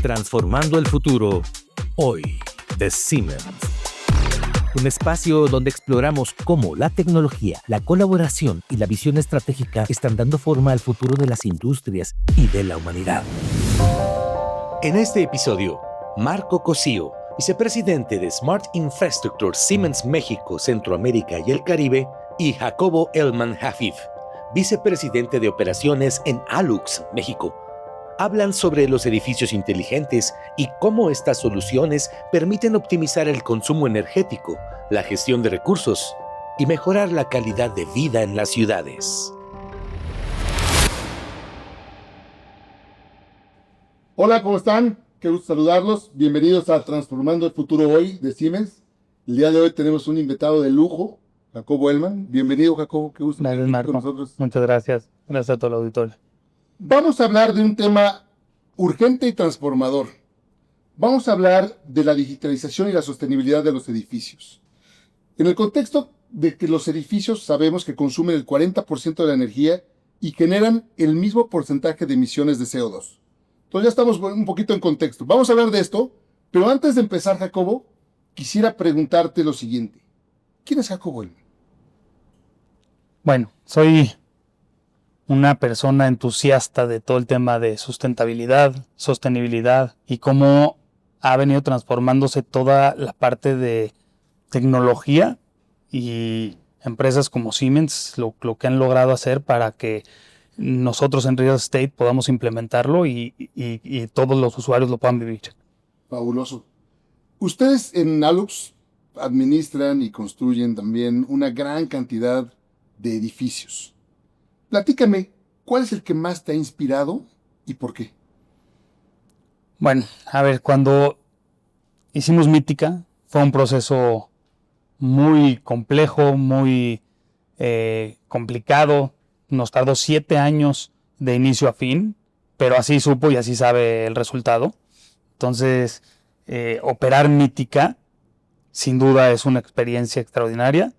Transformando el futuro, hoy, de Siemens. Un espacio donde exploramos cómo la tecnología, la colaboración y la visión estratégica están dando forma al futuro de las industrias y de la humanidad. En este episodio, Marco Cosío, vicepresidente de Smart Infrastructure Siemens México, Centroamérica y el Caribe, y Jacobo Elman Hafif, vicepresidente de operaciones en Alux, México, hablan sobre los edificios inteligentes y cómo estas soluciones permiten optimizar el consumo energético, la gestión de recursos y mejorar la calidad de vida en las ciudades. Hola, ¿cómo están? Qué gusto saludarlos. Bienvenidos a Transformando el Futuro Hoy de Siemens. El día de hoy tenemos un invitado de lujo, Jacobo Elman. Bienvenido, Jacobo. Qué gusto estar con nosotros. Muchas gracias. Gracias a todo el auditorio. Vamos a hablar de un tema urgente y transformador. Vamos a hablar de la digitalización y la sostenibilidad de los edificios. En el contexto de que los edificios sabemos que consumen el 40% de la energía y generan el mismo porcentaje de emisiones de CO2. Entonces ya estamos un poquito en contexto. Vamos a hablar de esto, pero antes de empezar, Jacobo, quisiera preguntarte lo siguiente. ¿Quién es Jacobo Elman? Bueno, soy una persona entusiasta de todo el tema de sustentabilidad, sostenibilidad y cómo ha venido transformándose toda la parte de tecnología y empresas como Siemens, lo que han logrado hacer para que nosotros en Real Estate podamos implementarlo y todos los usuarios lo puedan vivir. Fabuloso. Ustedes en Alux administran y construyen también una gran cantidad de edificios. Platícame, ¿cuál es el que más te ha inspirado y por qué? Bueno, a ver, cuando hicimos Mítica fue un proceso muy complejo, muy complicado. Nos tardó 7 años de inicio a fin, pero así supo y así sabe el resultado. Entonces, operar Mítica sin duda es una experiencia extraordinaria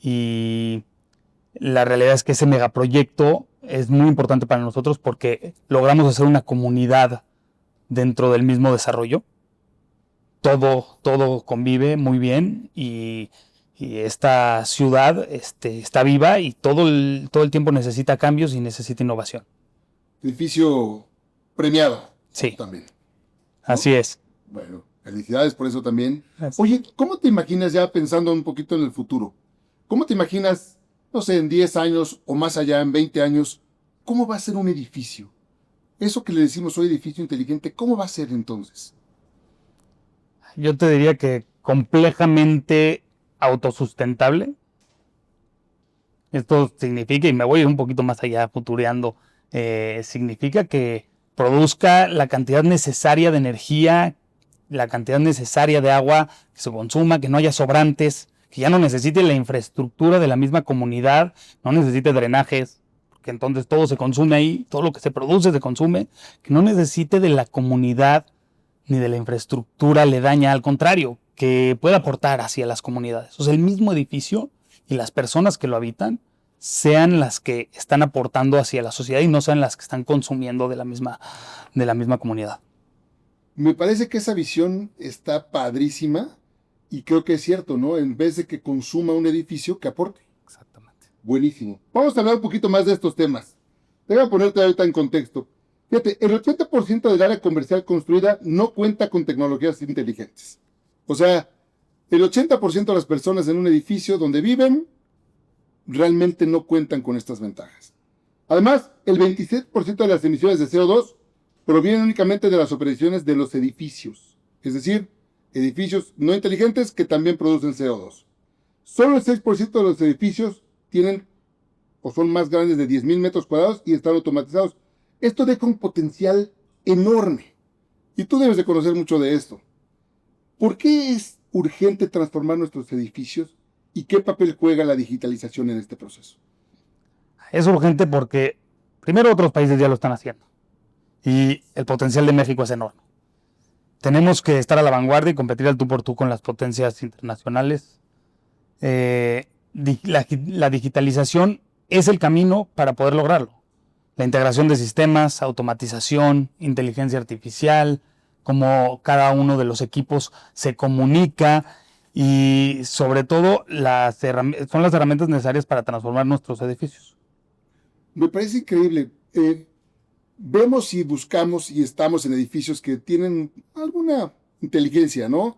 y la realidad es que ese megaproyecto es muy importante para nosotros porque logramos hacer una comunidad dentro del mismo desarrollo. Todo convive muy bien y esta ciudad está viva y todo el tiempo necesita cambios y necesita innovación. Edificio premiado. Sí. También, ¿no? Así es. Bueno, felicidades por eso también. Así. Oye, ¿cómo te imaginas ya pensando un poquito en el futuro? ¿Cómo te imaginas, no sé, en 10 años o más allá, en 20 años, cómo va a ser un edificio? Eso que le decimos hoy edificio inteligente, ¿cómo va a ser entonces? Yo te diría que complejamente autosustentable. Esto significa, y me voy un poquito más allá futureando, significa que produzca la cantidad necesaria de energía, la cantidad necesaria de agua que se consuma, que no haya sobrantes, que ya no necesite la infraestructura de la misma comunidad, no necesite drenajes, porque entonces todo se consume ahí, todo lo que se produce se consume, que no necesite de la comunidad ni de la infraestructura aledaña, al contrario, que pueda aportar hacia las comunidades. O sea, el mismo edificio y las personas que lo habitan sean las que están aportando hacia la sociedad y no sean las que están consumiendo de la misma comunidad. Me parece que esa visión está padrísima y creo que es cierto, ¿no? En vez de que consuma un edificio, que aporte. Exactamente. Buenísimo. Vamos a hablar un poquito más de estos temas. Déjame ponerte ahorita en contexto. Fíjate, el 80% del área comercial construida no cuenta con tecnologías inteligentes. O sea, el 80% de las personas en un edificio donde viven realmente no cuentan con estas ventajas. Además, el 27% de las emisiones de CO2 provienen únicamente de las operaciones de los edificios. Es decir, edificios no inteligentes que también producen CO2. Solo el 6% de los edificios tienen o son más grandes de 10,000 metros cuadrados y están automatizados. Esto deja un potencial enorme. Y tú debes de conocer mucho de esto. ¿Por qué es urgente transformar nuestros edificios y qué papel juega la digitalización en este proceso? Es urgente porque, primero, otros países ya lo están haciendo. Y el potencial de México es enorme. Tenemos que estar a la vanguardia y competir al tú por tú con las potencias internacionales. La digitalización es el camino para poder lograrlo. La integración de sistemas, automatización, inteligencia artificial, cómo cada uno de los equipos se comunica y sobre todo son las herramientas necesarias para transformar nuestros edificios. Me parece increíble. Vemos y buscamos y estamos en edificios que tienen alguna inteligencia, ¿no?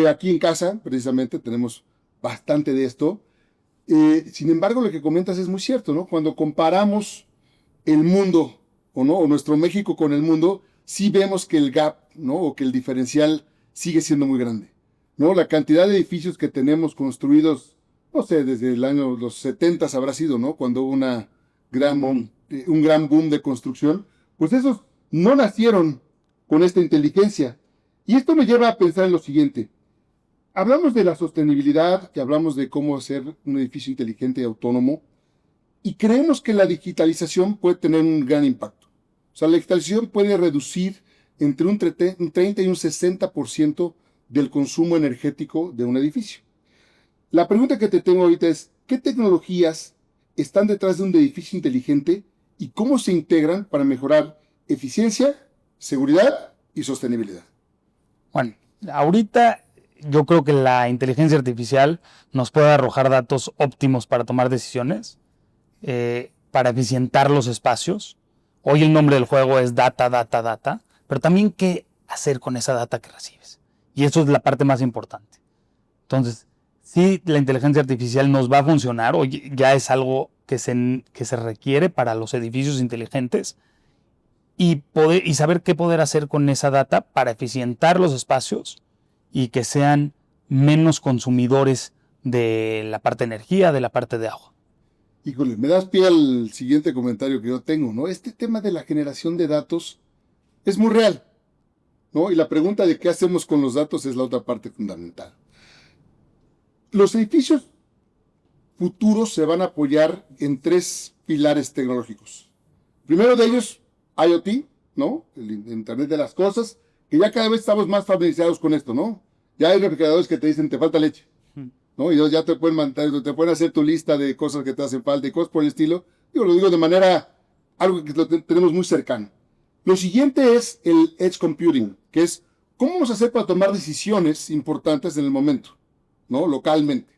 Aquí en casa, precisamente, tenemos bastante de esto. Sin embargo, lo que comentas es muy cierto, ¿no? Cuando comparamos el mundo, o nuestro México con el mundo, sí vemos que el gap, ¿no? O que el diferencial sigue siendo muy grande, ¿no? La cantidad de edificios que tenemos construidos, no sé, desde el año los 70 habrá sido, ¿no? Cuando hubo un gran boom de construcción, pues esos no nacieron con esta inteligencia. Y esto me lleva a pensar en lo siguiente. Hablamos de la sostenibilidad, que hablamos de cómo hacer un edificio inteligente y autónomo, y creemos que la digitalización puede tener un gran impacto. O sea, la digitalización puede reducir entre un 30 y un 60% del consumo energético de un edificio. La pregunta que te tengo ahorita es, ¿qué tecnologías están detrás de un edificio inteligente y cómo se integran para mejorar eficiencia, seguridad y sostenibilidad? Bueno, ahorita yo creo que la inteligencia artificial nos puede arrojar datos óptimos para tomar decisiones, para eficientar los espacios. Hoy el nombre del juego es data, data, data, pero también qué hacer con esa data que recibes. Y eso es la parte más importante. Entonces, sí, la inteligencia artificial nos va a funcionar, hoy ya es algo que se requiere para los edificios inteligentes, y saber qué poder hacer con esa data para eficientar los espacios y que sean menos consumidores de la parte de energía, de la parte de agua. Híjole, me das pie al siguiente comentario que yo tengo, ¿no? Este tema de la generación de datos es muy real, ¿no? Y la pregunta de qué hacemos con los datos es la otra parte fundamental. Los edificios futuros se van a apoyar en 3 pilares tecnológicos. Primero de ellos, IoT, ¿no? El Internet de las cosas, que ya cada vez estamos más familiarizados con esto, ¿no? Ya hay refrigeradores que te dicen, te falta leche, ¿no? Y ya te pueden hacer tu lista de cosas que te hacen falta y cosas por el estilo. Lo digo de manera, algo que tenemos muy cercano. Lo siguiente es el Edge Computing, que es cómo vamos a hacer para tomar decisiones importantes en el momento, ¿no? Localmente.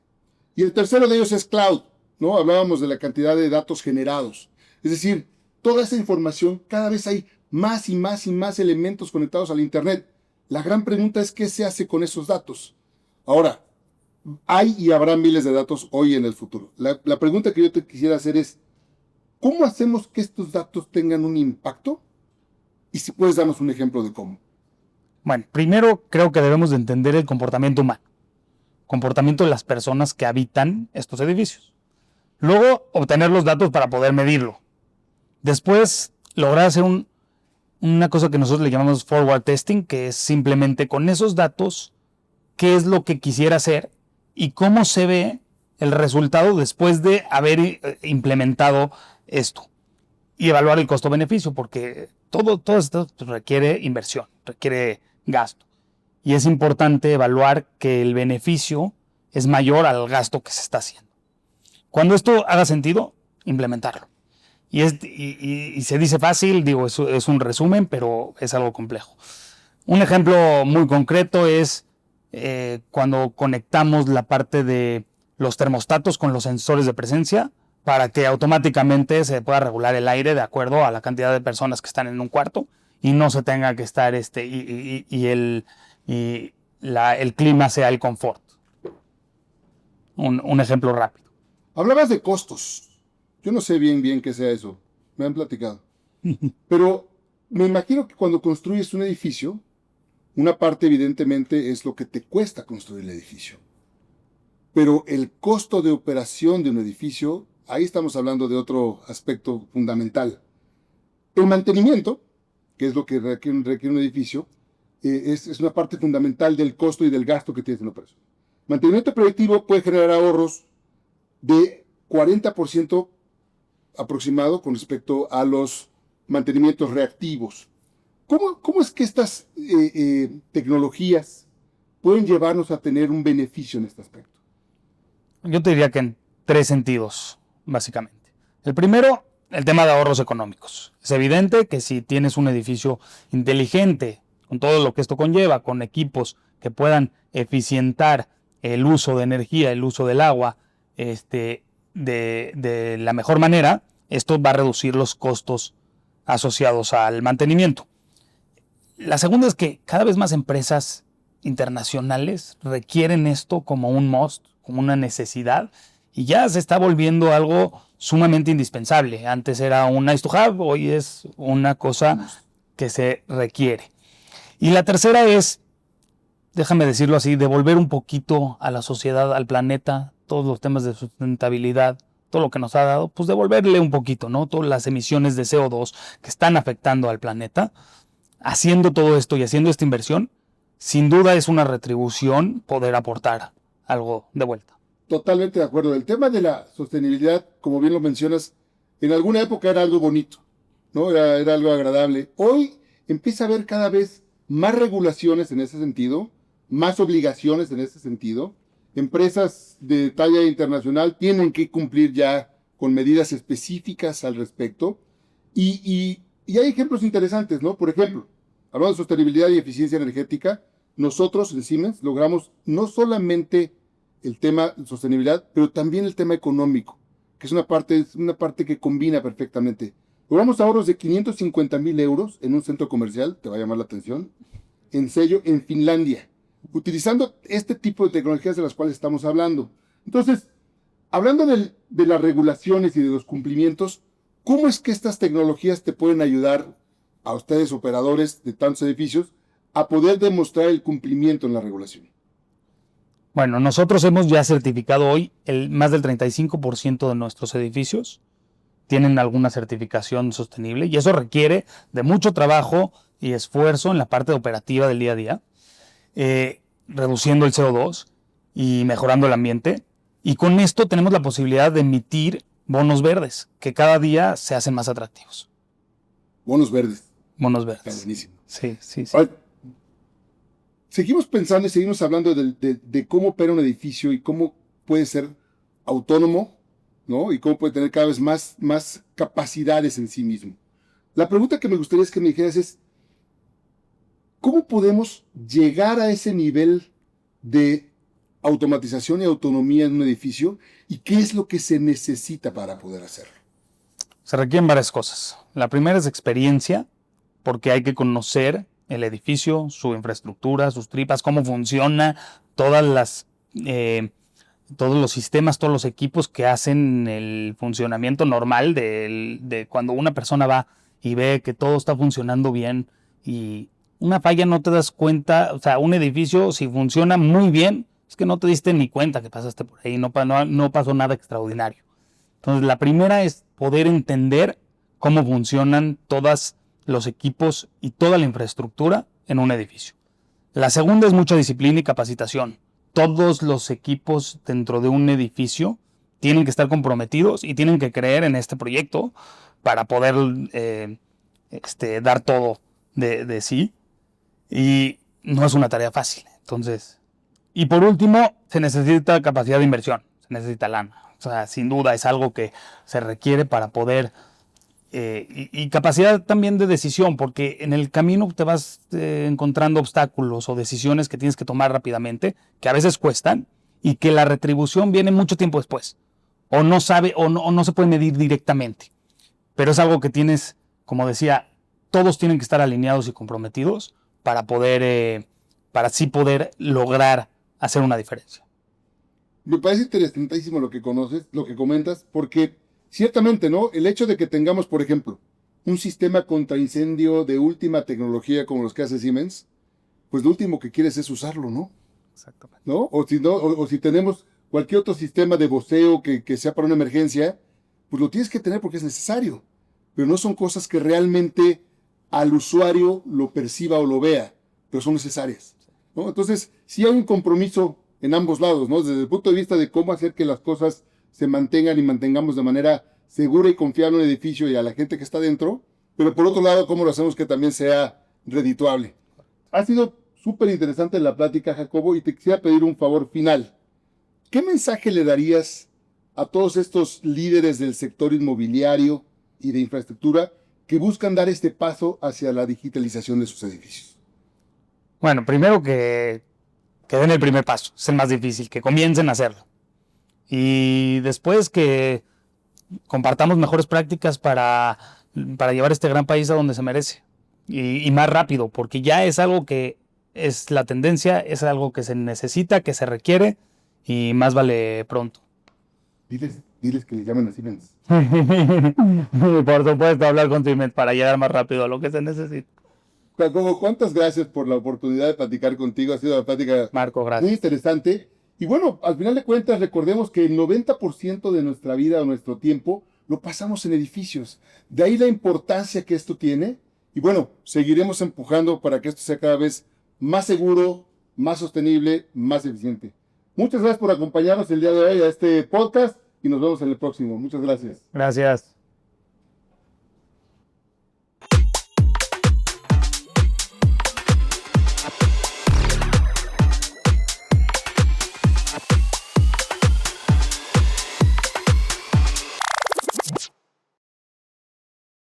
Y el tercero de ellos es Cloud, ¿no? Hablábamos de la cantidad de datos generados. Es decir, toda esa información, cada vez hay más y más y más elementos conectados al Internet. La gran pregunta es qué se hace con esos datos. Ahora, hay y habrá miles de datos hoy y en el futuro. La pregunta que yo te quisiera hacer es, ¿cómo hacemos que estos datos tengan un impacto? Y si puedes darnos un ejemplo de cómo. Bueno, primero creo que debemos de entender el comportamiento humano, comportamiento de las personas que habitan estos edificios. Luego, obtener los datos para poder medirlo. Después, lograr hacer una cosa que nosotros le llamamos forward testing, que es simplemente con esos datos, qué es lo que quisiera hacer y cómo se ve el resultado después de haber implementado esto. Y evaluar el costo-beneficio, porque todo esto requiere inversión, requiere gasto. Y es importante evaluar que el beneficio es mayor al gasto que se está haciendo. Cuando esto haga sentido, implementarlo. Y se dice fácil, digo, es un resumen, pero es algo complejo. Un ejemplo muy concreto es cuando conectamos la parte de los termostatos con los sensores de presencia para que automáticamente se pueda regular el aire de acuerdo a la cantidad de personas que están en un cuarto y no se tenga que estar el clima sea el confort. Un ejemplo rápido. Hablabas de costos. Yo no sé bien qué sea eso. Me han platicado. Pero me imagino que cuando construyes un edificio, una parte evidentemente es lo que te cuesta construir el edificio. Pero el costo de operación de un edificio, ahí estamos hablando de otro aspecto fundamental. El mantenimiento, que es lo que requiere un edificio, es una parte fundamental del costo y del gasto que tienes en la operación. Mantenimiento predictivo puede generar ahorros de 40% aproximado con respecto a los mantenimientos reactivos. ¿Cómo es que estas tecnologías pueden llevarnos a tener un beneficio en este aspecto? Yo te diría que en 3 sentidos, básicamente. El primero, el tema de ahorros económicos. Es evidente que si tienes un edificio inteligente con todo lo que esto conlleva, con equipos que puedan eficientar el uso de energía, el uso del agua, de la mejor manera, esto va a reducir los costos asociados al mantenimiento. La segunda es que cada vez más empresas internacionales requieren esto como un must, como una necesidad, y ya se está volviendo algo sumamente indispensable. Antes era un nice to have, hoy es una cosa que se requiere. Y la tercera es, déjame decirlo así, devolver un poquito a la sociedad, al planeta, todos los temas de sustentabilidad, todo lo que nos ha dado, pues devolverle un poquito, ¿no? Todas las emisiones de CO2 que están afectando al planeta. Haciendo todo esto y haciendo esta inversión, sin duda es una retribución poder aportar algo de vuelta. Totalmente de acuerdo. El tema de la sostenibilidad, como bien lo mencionas, en alguna época era algo bonito, ¿no? Era algo agradable. Hoy empieza a haber cada vez más regulaciones en ese sentido, más obligaciones en ese sentido. Empresas de talla internacional tienen que cumplir ya con medidas específicas al respecto. Y hay ejemplos interesantes, ¿no? Por ejemplo, hablando de sostenibilidad y eficiencia energética, nosotros en Siemens logramos no solamente el tema de sostenibilidad, pero también el tema económico, que es una parte que combina perfectamente. Logramos ahorros de 550,000 euros en un centro comercial, te va a llamar la atención, en Finlandia, utilizando este tipo de tecnologías de las cuales estamos hablando. Entonces, hablando de las regulaciones y de los cumplimientos, ¿cómo es que estas tecnologías te pueden ayudar a ustedes, operadores de tantos edificios, a poder demostrar el cumplimiento en la regulación? Bueno, nosotros hemos ya certificado hoy más del 35% de nuestros edificios tienen alguna certificación sostenible y eso requiere de mucho trabajo y esfuerzo en la parte operativa del día a día, reduciendo el CO2 y mejorando el ambiente. Y con esto tenemos la posibilidad de emitir bonos verdes, que cada día se hacen más atractivos. Bonos verdes. Bonos verdes. Está buenísimo. Sí. Ahora, seguimos pensando y seguimos hablando de cómo opera un edificio y cómo puede ser autónomo, ¿no? Y cómo puede tener cada vez más capacidades en sí mismo. La pregunta que me gustaría es que me dijeras es, ¿cómo podemos llegar a ese nivel de automatización y autonomía en un edificio? ¿Y qué es lo que se necesita para poder hacerlo? Se requieren varias cosas. La primera es experiencia, porque hay que conocer el edificio, su infraestructura, sus tripas, cómo funciona, todos los sistemas, todos los equipos que hacen el funcionamiento normal de cuando una persona va y ve que todo está funcionando bien y una falla no te das cuenta. O sea, un edificio si funciona muy bien, es que no te diste ni cuenta que pasaste por ahí, no pasó nada extraordinario. Entonces, la primera es poder entender cómo funcionan todos los equipos y toda la infraestructura en un edificio. La segunda es mucha disciplina y capacitación. Todos los equipos dentro de un edificio tienen que estar comprometidos y tienen que creer en este proyecto para poder dar todo de sí. Y no es una tarea fácil. Entonces, y por último, se necesita capacidad de inversión, se necesita lana. O sea, sin duda es algo que se requiere para poder, y capacidad también de decisión, porque en el camino te vas encontrando obstáculos o decisiones que tienes que tomar rápidamente, que a veces cuestan, y que la retribución viene mucho tiempo después, o no se puede medir directamente. Pero es algo que tienes, como decía, todos tienen que estar alineados y comprometidos para así poder lograr hacer una diferencia. Me parece interesantísimo lo que comentas, porque ciertamente, ¿no? El hecho de que tengamos, por ejemplo, un sistema contra incendio de última tecnología como los que hace Siemens, pues lo último que quieres es usarlo, ¿no? Exactamente. ¿No? O si tenemos cualquier otro sistema de voceo que sea para una emergencia, pues lo tienes que tener porque es necesario. Pero no son cosas que realmente al usuario lo perciba o lo vea, pero son necesarias, ¿no? Entonces, sí hay un compromiso en ambos lados, ¿no? Desde el punto de vista de cómo hacer que las cosas se mantengan y mantengamos de manera segura y confiable un edificio y a la gente que está dentro, pero por otro lado, cómo lo hacemos que también sea redituable. Ha sido súper interesante la plática, Jacobo, y te quisiera pedir un favor final. ¿Qué mensaje le darías a todos estos líderes del sector inmobiliario y de infraestructura que buscan dar este paso hacia la digitalización de sus edificios? Bueno, primero que den el primer paso, es el más difícil, que comiencen a hacerlo. Y después que compartamos mejores prácticas para llevar este gran país a donde se merece. Y más rápido, porque ya es algo que es la tendencia, es algo que se necesita, que se requiere, y más vale pronto. Diles que le llamen a Siemens. Por supuesto, hablar con Siemens para llegar más rápido a lo que se necesita. Jacobo, cuántas gracias por la oportunidad de platicar contigo. Ha sido una plática Marco, muy gracias. interesante. Y bueno, al final de cuentas, recordemos que el 90% de nuestra vida o nuestro tiempo lo pasamos en edificios. De ahí la importancia que esto tiene. Y bueno, seguiremos empujando para que esto sea cada vez más seguro, más sostenible, más eficiente. Muchas gracias por acompañarnos el día de hoy a este podcast y nos vemos en el próximo. Muchas gracias. Gracias.